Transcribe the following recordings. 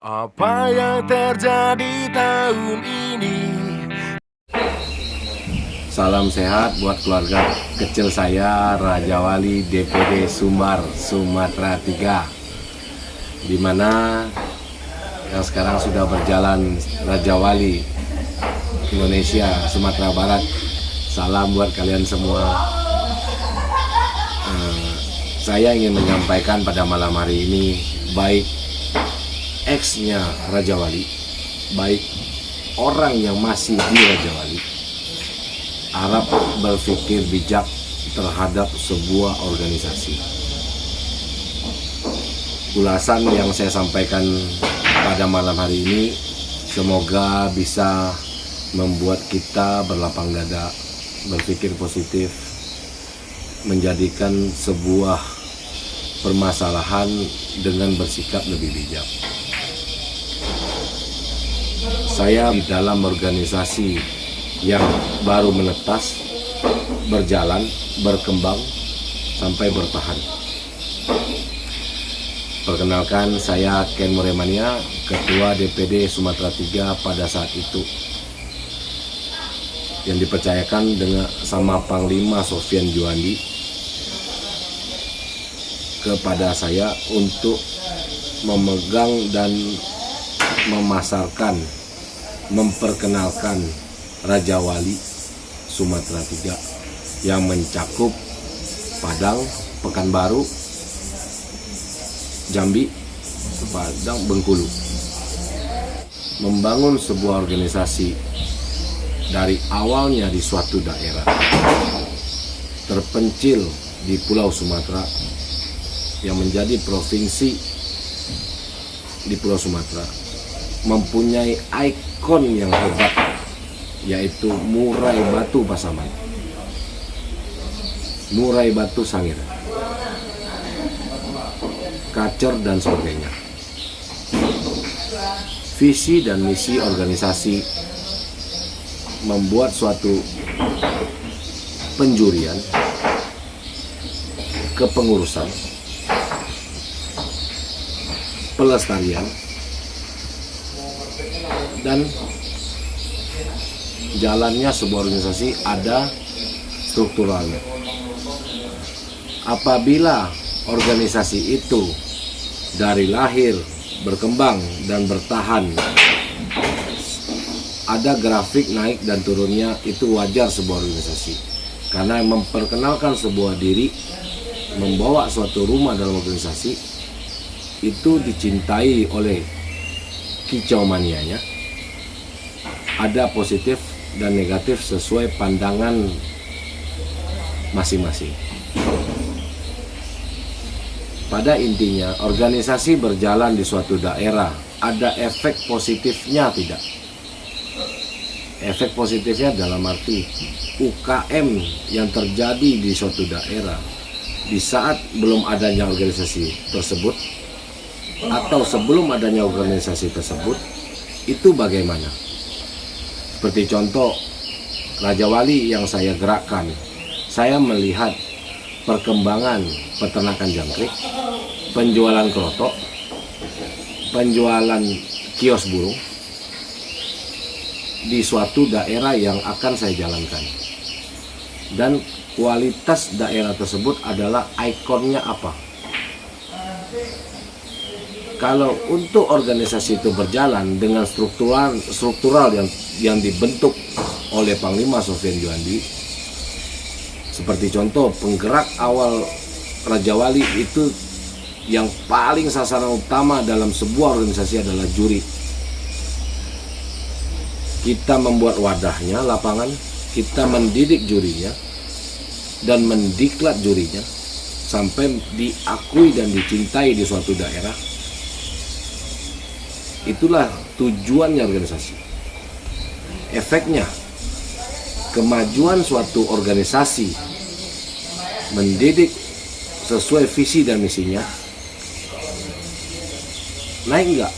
Apa yang terjadi tahun ini? Salam sehat buat keluarga kecil saya, Raja Wali DPD Sumbar, Sumatera 3, di mana yang sekarang sudah berjalan Raja Wali Indonesia, Sumatera Barat. Salam buat kalian semua. Saya ingin menyampaikan pada malam hari ini, baik ex-nya Raja Wali, baik orang yang masih di Raja Wali, harap berpikir bijak terhadap sebuah organisasi. Ulasan yang saya sampaikan pada malam hari ini semoga bisa membuat kita berlapang dada, berpikir positif, menjadikan sebuah permasalahan dengan bersikap lebih bijak. Saya di dalam organisasi yang baru menetas, berjalan, berkembang, sampai bertahan. Perkenalkan, saya Ken Muremania, Ketua DPD Sumatera 3 pada saat itu, yang dipercayakan dengan sama Panglima Sofyan Juandi kepada saya untuk memegang dan memasarkan, memperkenalkan Raja Wali Sumatera 3 yang mencakup Padang, Pekanbaru, Jambi, Padang, Bengkulu. Membangun sebuah organisasi dari awalnya di suatu daerah terpencil di Pulau Sumatera yang menjadi provinsi di Pulau Sumatera, mempunyai ikon yang hebat, yaitu murai batu Pasaman, murai batu Sangir, Kacer, dan sebagainya. Visi dan misi organisasi membuat suatu penjurian, kepengurusan, pelestarian, dan jalannya sebuah organisasi ada strukturalnya. Apabila organisasi itu dari lahir berkembang dan bertahan, ada grafik naik dan turunnya, itu wajar sebuah organisasi, karena memperkenalkan sebuah diri, membawa suatu rumah dalam organisasi itu dicintai oleh kicau manianya. Ada positif dan negatif sesuai pandangan masing-masing. Pada intinya, organisasi berjalan di suatu daerah, ada efek positifnya tidak? Efek positifnya dalam arti UKM yang terjadi di suatu daerah di saat belum adanya organisasi tersebut atau sebelum adanya organisasi tersebut, itu bagaimana? Seperti contoh Raja Wali yang saya gerakkan, saya melihat perkembangan peternakan jangkrik, penjualan kerotok, penjualan kios burung di suatu daerah yang akan saya jalankan. Dan kualitas daerah tersebut adalah ikonnya apa? Kalau untuk organisasi itu berjalan dengan struktural yang dibentuk oleh Panglima Sofyan Juandi, seperti contoh penggerak awal Raja Wali itu, yang paling sasaran utama dalam sebuah organisasi adalah juri. Kita membuat wadahnya, lapangan, kita mendidik jurinya dan mendiklat jurinya sampai diakui dan dicintai di suatu daerah. Itulah tujuannya organisasi. Efeknya, kemajuan suatu organisasi mendidik sesuai visi dan misinya, naik enggak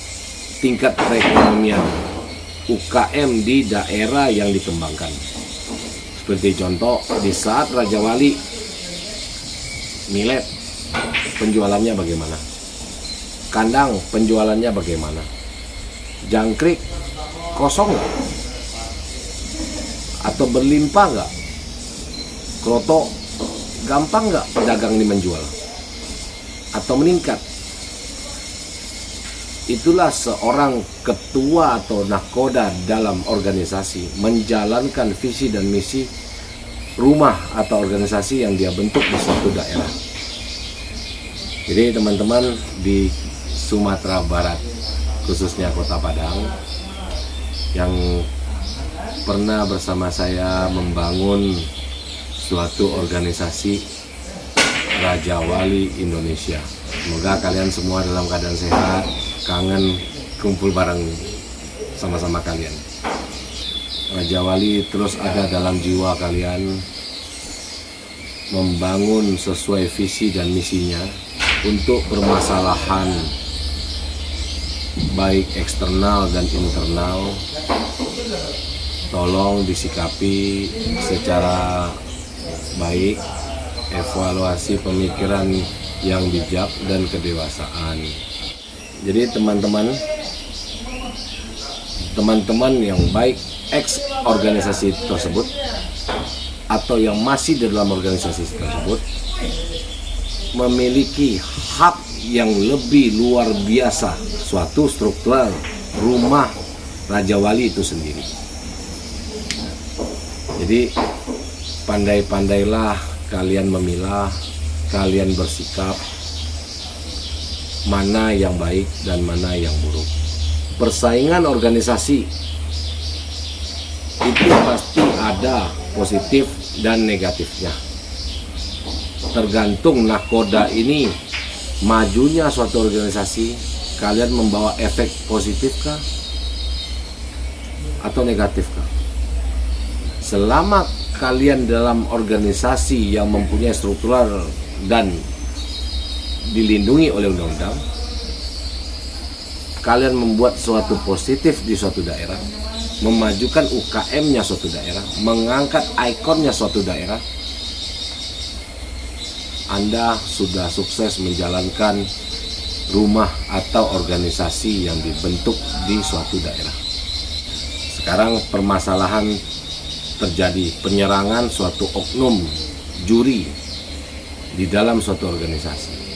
tingkat perekonomian UKM di daerah yang dikembangkan. Seperti contoh, di saat Raja Wali millet, penjualannya bagaimana? Kandang, penjualannya bagaimana? jangkrik kosong nggak? Atau berlimpah nggak? Kroto gampang nggak pedagang ini menjual? Atau meningkat? Itulah seorang ketua atau nahkoda dalam organisasi menjalankan visi dan misi rumah atau organisasi yang dia bentuk di suatu daerah. Jadi teman-teman di Sumatera Barat, khususnya Kota Padang, yang pernah bersama saya membangun suatu organisasi Raja Wali Indonesia. Semoga kalian semua dalam keadaan sehat, kangen kumpul bareng sama-sama kalian. Raja Wali terus ada dalam jiwa kalian, membangun sesuai visi dan misinya untuk permasalahan baik eksternal dan internal. Tolong disikapi secara baik, evaluasi pemikiran yang bijak dan kedewasaan. Jadi teman-teman yang baik ex organisasi tersebut atau yang masih di dalam organisasi tersebut memiliki hak yang lebih luar biasa, suatu struktural rumah Raja Wali itu sendiri. Jadi pandai-pandailah kalian memilah, kalian bersikap mana yang baik dan mana yang buruk. Persaingan organisasi itu pasti ada positif dan negatifnya. Tergantung nahkoda ini majunya suatu organisasi, kalian membawa efek positifkah atau negatifkah? Selama kalian dalam organisasi yang mempunyai struktural dan dilindungi oleh undang-undang, kalian membuat suatu positif di suatu daerah, memajukan UKM-nya suatu daerah, mengangkat ikonnya suatu daerah, Anda sudah sukses menjalankan rumah atau organisasi yang dibentuk di suatu daerah. Sekarang permasalahan terjadi, penyerangan suatu oknum juri di dalam suatu organisasi.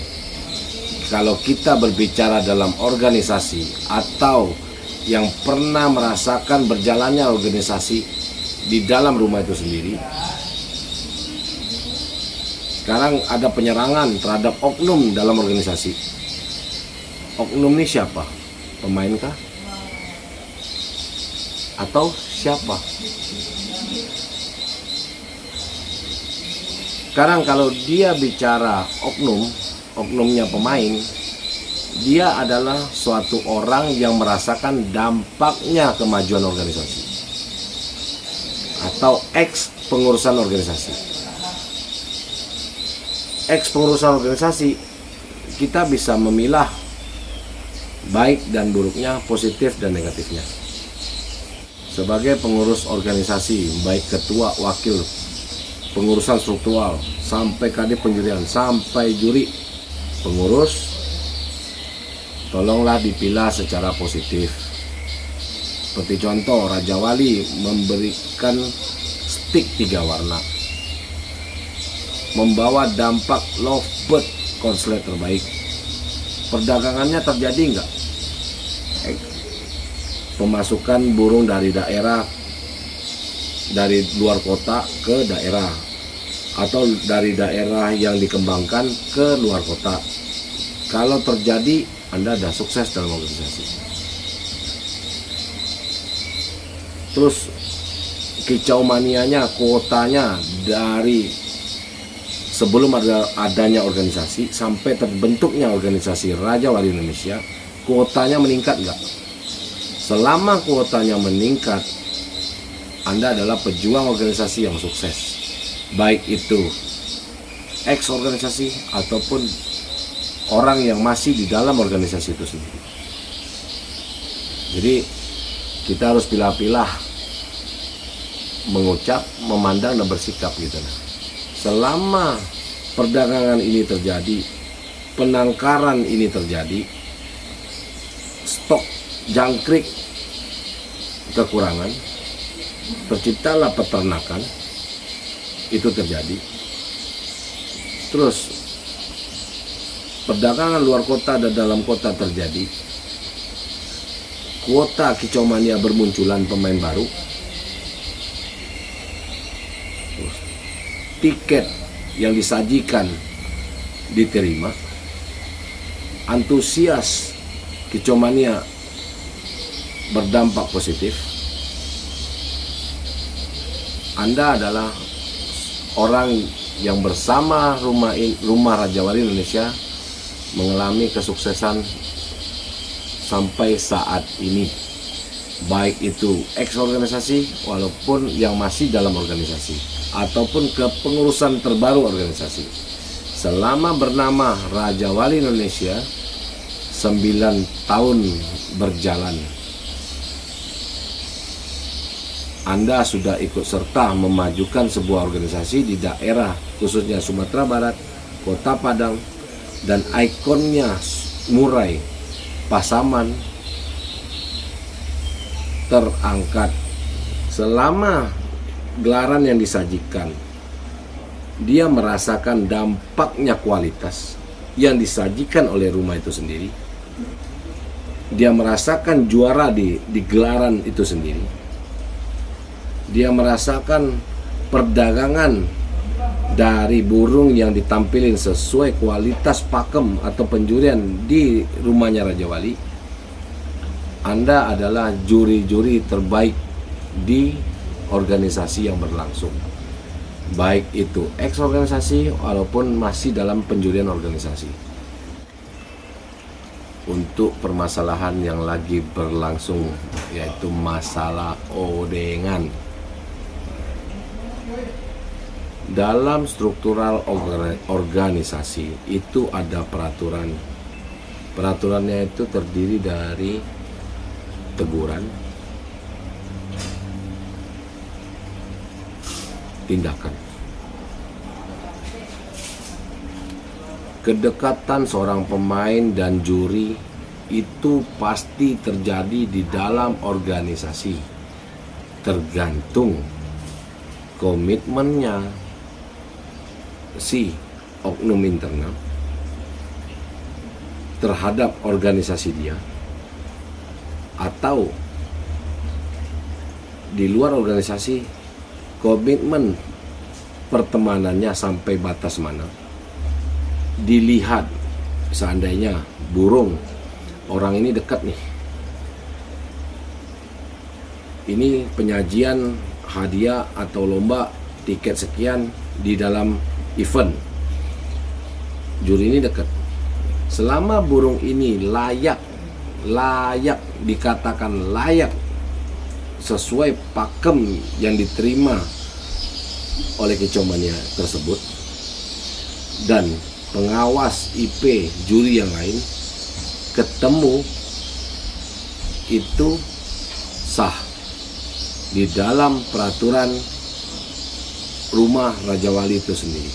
Kalau kita berbicara dalam organisasi atau yang pernah merasakan berjalannya organisasi di dalam rumah itu sendiri, sekarang ada penyerangan terhadap oknum dalam organisasi. Oknum ini siapa? Pemainkah? Atau siapa? Sekarang kalau dia bicara oknumnya pemain, dia adalah suatu orang yang merasakan dampaknya kemajuan organisasi atau ex pengurusan organisasi. Ex pengurusan organisasi, kita bisa memilah baik dan buruknya, positif dan negatifnya. Sebagai pengurus organisasi, baik ketua, wakil, pengurusan struktural, sampai kadip penjurian, sampai juri pengurus, tolonglah dipilah secara positif. Seperti contoh, Raja Wali memberikan stick 3 warna, membawa dampak lovebird konslet terbaik. Perdagangannya terjadi enggak? Pemasukan burung dari daerah, dari luar kota ke daerah, atau dari daerah yang dikembangkan ke luar kota. Kalau terjadi, Anda sudah sukses dalam organisasi. Terus kicau manianya, kuotanya dari sebelum adanya organisasi sampai terbentuknya organisasi Raja Wali Indonesia, kuotanya meningkat enggak? Selama kuotanya meningkat, Anda adalah pejuang organisasi yang sukses, baik itu ex organisasi ataupun orang yang masih di dalam organisasi itu sendiri. Jadi kita harus pilah-pilah mengucap, memandang dan bersikap gitu. Selama perdagangan ini terjadi, penangkaran ini terjadi, stok jangkrik kekurangan, terciptalah peternakan, itu terjadi. Terus perdagangan luar kota dan dalam kota terjadi. Kuota kicomania bermunculan pemain baru. Terus, tiket yang disajikan diterima. Antusias kicomania berdampak positif. Anda adalah orang yang bersama rumah Raja Wali Indonesia mengalami kesuksesan sampai saat ini, baik itu ex organisasi walaupun yang masih dalam organisasi ataupun kepengurusan terbaru organisasi. Selama bernama Raja Wali Indonesia 9 tahun berjalan, Anda sudah ikut serta memajukan sebuah organisasi di daerah khususnya Sumatera Barat, Kota Padang, dan ikonnya Murai Pasaman terangkat. Selama gelaran yang disajikan, dia merasakan dampaknya kualitas yang disajikan oleh rumah itu sendiri. Dia merasakan juara di gelaran itu sendiri. Dia merasakan perdagangan dari burung yang ditampilin sesuai kualitas pakem atau penjurian di rumahnya Raja Wali. Anda adalah juri-juri terbaik di organisasi yang berlangsung, baik itu ex organisasi walaupun masih dalam penjurian organisasi. Untuk permasalahan yang lagi berlangsung, yaitu masalah odengan. Dalam struktural organisasi itu ada peraturan. Peraturannya itu terdiri dari teguran, tindakan. Kedekatan seorang pemain dan juri itu pasti terjadi di dalam organisasi, tergantung komitmennya si oknum internal terhadap organisasi dia, atau di luar organisasi komitmen pertemanannya sampai batas mana. Dilihat seandainya burung orang ini dekat nih, ini penyajian hadiah atau lomba tiket sekian di dalam event, juri ini dekat. Selama burung ini layak dikatakan layak sesuai pakem yang diterima oleh kicomania tersebut dan pengawas IP juri yang lain ketemu, itu sah di dalam peraturan rumah Raja Wali itu sendiri.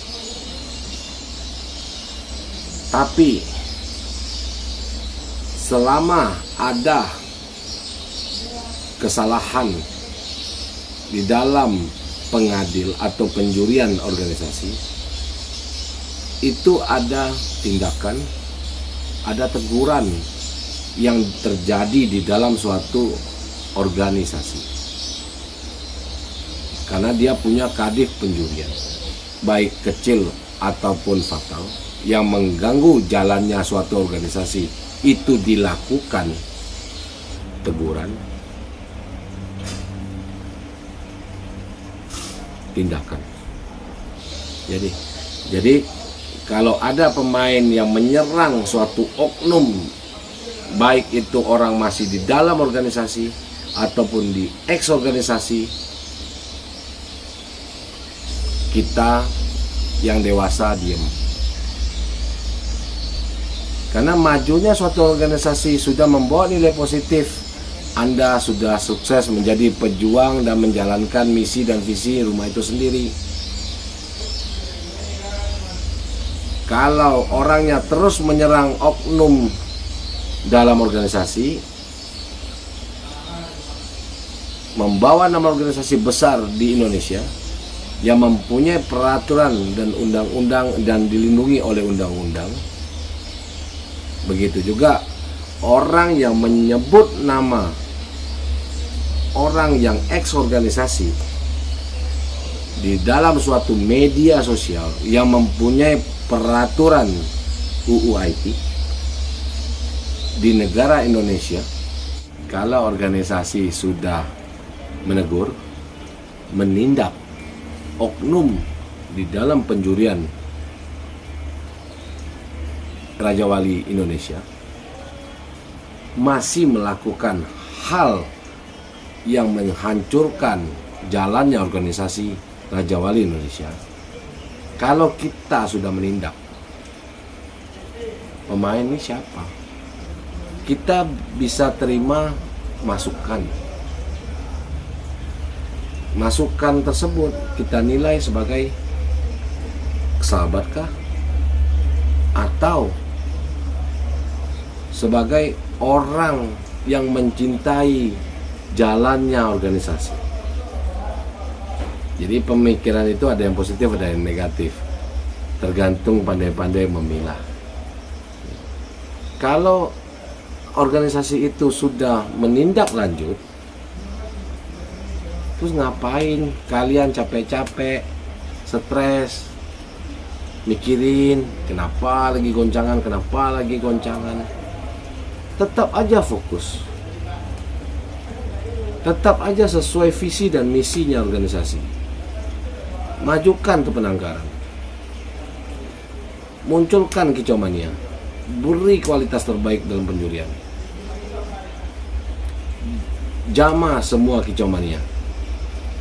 Tapi selama ada kesalahan di dalam pengadil atau penjurian organisasi, itu ada tindakan, ada teguran yang terjadi di dalam suatu organisasi. Karena dia punya kadif penjurian, baik kecil ataupun fatal, yang mengganggu jalannya suatu organisasi, itu dilakukan teguran, tindakan. Jadi kalau ada pemain yang menyerang suatu oknum, baik itu orang masih di dalam organisasi ataupun di ex organisasi, kita yang dewasa diam. Karena majunya suatu organisasi sudah membawa nilai positif. Anda sudah sukses menjadi pejuang dan menjalankan misi dan visi rumah itu sendiri. Kalau orangnya terus menyerang oknum dalam organisasi, membawa nama organisasi besar di Indonesia yang mempunyai peraturan dan undang-undang dan dilindungi oleh undang-undang. Begitu juga orang yang menyebut nama orang yang ex-organisasi di dalam suatu media sosial yang mempunyai peraturan UU IT di negara Indonesia. Kalau organisasi sudah menegur, menindak oknum di dalam penjurian Raja Wali Indonesia, masih melakukan hal yang menghancurkan jalannya organisasi Raja Wali Indonesia, kalau kita sudah menindak, pemain ini siapa? Kita bisa terima masukan. Masukan tersebut kita nilai sebagai sahabatkah atau sebagai orang yang mencintai jalannya organisasi. Jadi pemikiran itu ada yang positif, ada yang negatif, tergantung pandai-pandai memilah. Kalau organisasi itu sudah menindak lanjut, terus ngapain kalian capek-capek, stres, mikirin kenapa lagi goncangan. Tetap aja fokus, tetap aja sesuai visi dan misinya organisasi. Majukan kepenangkaran, munculkan kicau mania, beri kualitas terbaik dalam penjurian, jamah semua kicau mania,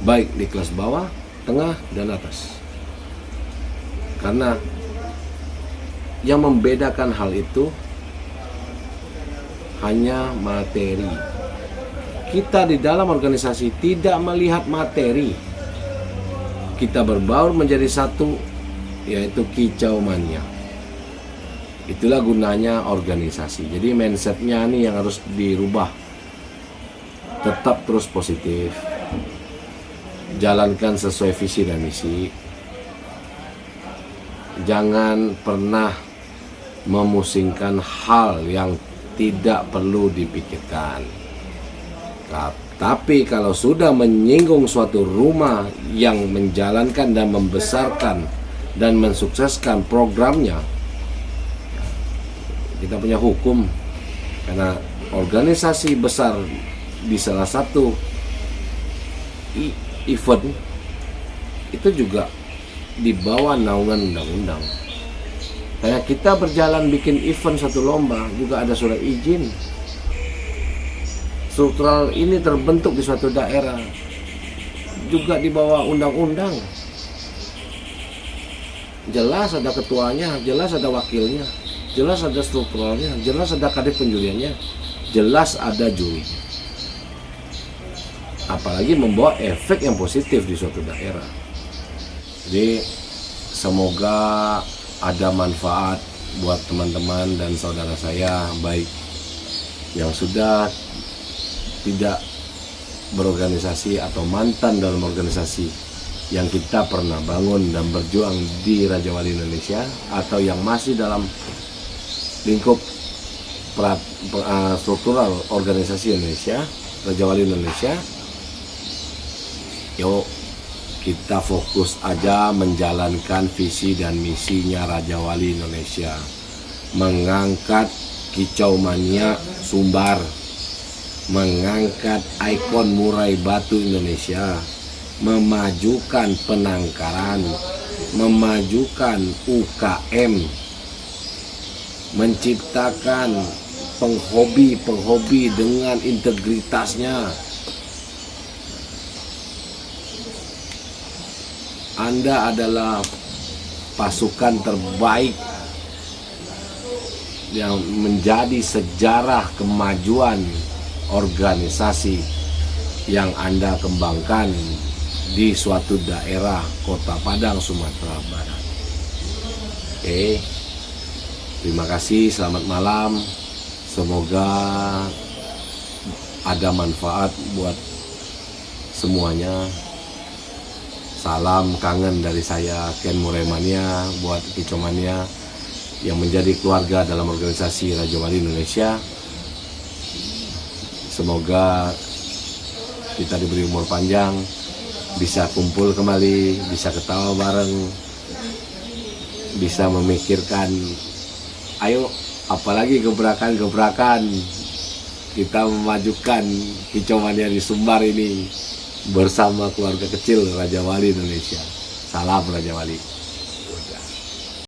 baik di kelas bawah, tengah, dan atas. Karena yang membedakan hal itu hanya materi. Kita di dalam organisasi tidak melihat materi. Kita berbaur menjadi satu, yaitu kicau mania. Itulah gunanya organisasi. Jadi mindsetnya nih yang harus dirubah. Tetap terus positif, jalankan sesuai visi dan misi. Jangan pernah memusingkan hal yang tidak perlu dipikirkan. Tapi kalau sudah menyinggung suatu rumah yang menjalankan dan membesarkan dan mensukseskan programnya, kita punya hukum. Karena organisasi besar di salah satu event itu juga di bawah naungan undang-undang. Kayak kita berjalan bikin event satu lomba juga ada surat izin. Struktural ini terbentuk di suatu daerah juga di bawah undang-undang. Jelas ada ketuanya, jelas ada wakilnya, jelas ada strukturalnya, jelas ada kadif penjuriannya, jelas ada juri. Apalagi membawa efek yang positif di suatu daerah. Jadi semoga ada manfaat buat teman-teman dan saudara saya, baik yang sudah tidak berorganisasi atau mantan dalam organisasi yang kita pernah bangun dan berjuang di Raja Wali Indonesia, atau yang masih dalam lingkup struktural organisasi Indonesia, Raja Wali Indonesia. Yuk kita fokus aja menjalankan visi dan misinya Raja Wali Indonesia, mengangkat kicau mania Sumbar, mengangkat ikon murai batu Indonesia, memajukan penangkaran, memajukan UKM, menciptakan penghobi dengan integritasnya. Anda adalah pasukan terbaik yang menjadi sejarah kemajuan organisasi yang Anda kembangkan di suatu daerah Kota Padang, Sumatera Barat. Oke, terima kasih, selamat malam. Semoga ada manfaat buat semuanya. Salam kangen dari saya, Ken Muremania, buat Kicomania yang menjadi keluarga dalam organisasi Raja Wali Indonesia. Semoga kita diberi umur panjang, bisa kumpul kembali, bisa ketawa bareng, bisa memikirkan, ayo apalagi gebrakan-gebrakan kita memajukan Kicomania di Sumbar ini bersama keluarga kecil Raja Wali Indonesia. Salam Raja Wali.